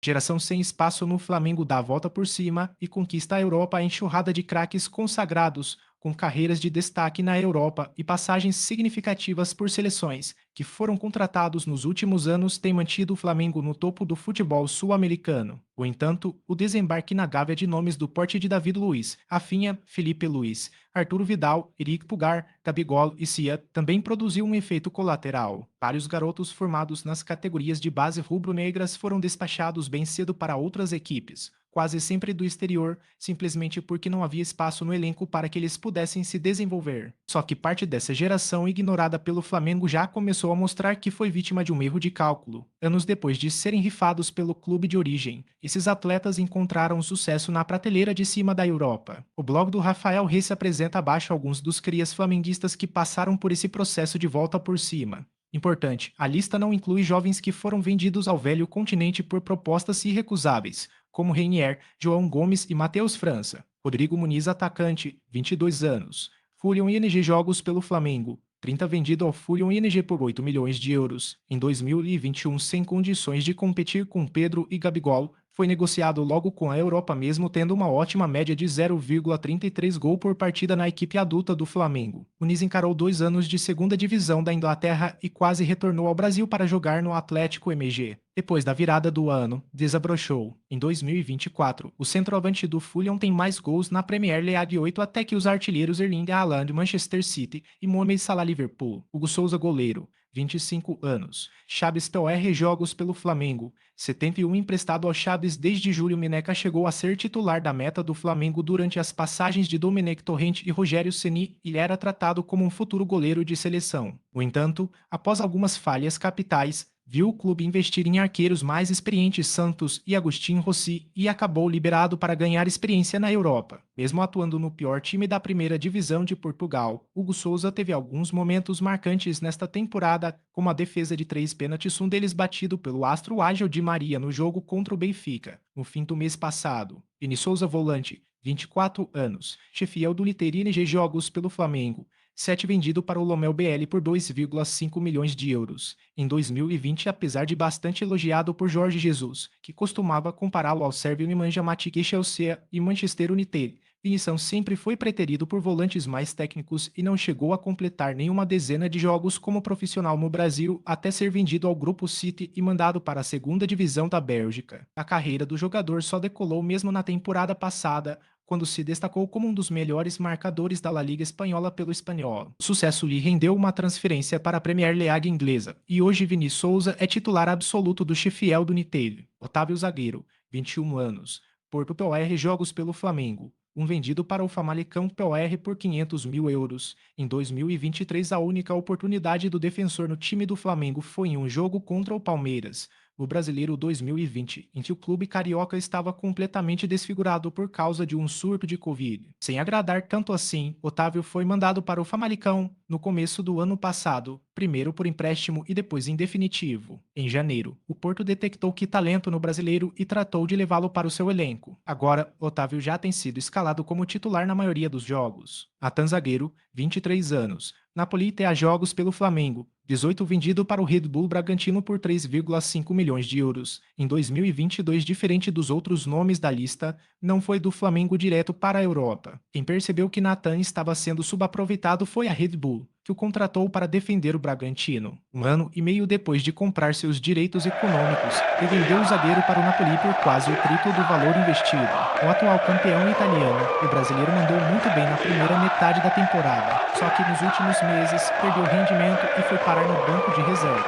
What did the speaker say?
Geração sem espaço no Flamengo dá a volta por cima e conquista a Europa a enxurrada de craques consagrados, com carreiras de destaque na Europa e passagens significativas por seleções, que foram contratados nos últimos anos, têm mantido o Flamengo no topo do futebol sul-americano. No entanto, o desembarque na Gávea de nomes do porte de David Luiz, Rafinha, Felipe Luiz, Arturo Vidal, Eric Pugar, Gabigol e Cia também produziu um efeito colateral. Vários garotos formados nas categorias de base rubro-negras foram despachados bem cedo para outras equipes, quase sempre do exterior, simplesmente porque não havia espaço no elenco para que eles pudessem se desenvolver. Só que parte dessa geração ignorada pelo Flamengo já começou a mostrar que foi vítima de um erro de cálculo. Anos depois de serem rifados pelo clube de origem, esses atletas encontraram sucesso na prateleira de cima da Europa. O blog do Rafael Reis apresenta abaixo alguns dos crias flamenguistas que passaram por esse processo de volta por cima. Importante, a lista não inclui jovens que foram vendidos ao velho continente por propostas irrecusáveis, como Reinier, João Gomes e Matheus França. Rodrigo Muniz, atacante, 22 anos. Fulham ING Jogos pelo Flamengo, 30 vendido ao Fulham ING por 8 milhões de euros. Em 2021, sem condições de competir com Pedro e Gabigol, foi negociado logo com a Europa mesmo tendo uma ótima média de 0,33 gol por partida na equipe adulta do Flamengo. Muniz encarou 2 anos de segunda divisão da Inglaterra e quase retornou ao Brasil para jogar no Atlético MG. Depois da virada do ano, desabrochou. Em 2024, o centroavante do Fulham tem mais gols na Premier League 8 até que os artilheiros Erling Haaland Manchester City e Mohamed Salah Liverpool. Hugo Souza goleiro, 25 anos. Chaves POR jogos pelo Flamengo. 71 emprestado ao Chaves desde julho. Mineca chegou a ser titular da meta do Flamengo durante as passagens de Domenech Torrent e Rogério Ceni e era tratado como um futuro goleiro de seleção. No entanto, após algumas falhas capitais, viu o clube investir em arqueiros mais experientes Santos e Agustin Rossi e acabou liberado para ganhar experiência na Europa. Mesmo atuando no pior time da primeira divisão de Portugal, Hugo Souza teve alguns momentos marcantes nesta temporada, como a defesa de 3 pênaltis, um deles batido pelo astro Ángel Di Maria no jogo contra o Benfica, no fim do mês passado. Vini Souza volante, 24 anos, chefiel do Liteira ING Jogos pelo Flamengo, 7 vendido para o Lomel BL por 2,5 milhões de euros. Em 2020, apesar de bastante elogiado por Jorge Jesus, que costumava compará-lo ao sérvio Nemanja Matic e Chelsea e Manchester United, Vinição sempre foi preterido por volantes mais técnicos e não chegou a completar nenhuma dezena de jogos como profissional no Brasil até ser vendido ao Grupo City e mandado para a segunda divisão da Bélgica. A carreira do jogador só decolou mesmo na temporada passada, quando se destacou como um dos melhores marcadores da La Liga Espanhola pelo Espanhol. O sucesso lhe rendeu uma transferência para a Premier League inglesa, e hoje Vini Souza é titular absoluto do Sheffield United. Otávio Zagueiro, 21 anos. Porto POR jogos pelo Flamengo. Um vendido para o Famalicão POR por 500 mil euros. Em 2023, a única oportunidade do defensor no time do Flamengo foi em um jogo contra o Palmeiras, no Brasileiro 2020, em que o clube carioca estava completamente desfigurado por causa de um surto de Covid. Sem agradar tanto assim, Otávio foi mandado para o Famalicão no começo do ano passado, primeiro por empréstimo e depois em definitivo. Em janeiro, o Porto detectou que talento no brasileiro e tratou de levá-lo para o seu elenco. Agora, Otávio já tem sido escalado como titular na maioria dos jogos. Atan Zagueiro, 23 anos. Napoli terá jogos pelo Flamengo, 18 vendido para o Red Bull Bragantino por 3,5 milhões de euros. Em 2022, diferente dos outros nomes da lista, não foi do Flamengo direto para a Europa. Quem percebeu que Nathan estava sendo subaproveitado foi a Red Bull, que o contratou para defender o Bragantino. Um ano e meio depois de comprar seus direitos econômicos, ele vendeu o zagueiro para o Napoli por quase o triplo do valor investido. O atual campeão italiano, o brasileiro mandou muito bem na primeira metade da temporada, só que nos últimos meses perdeu rendimento e foi parar no banco de reservas.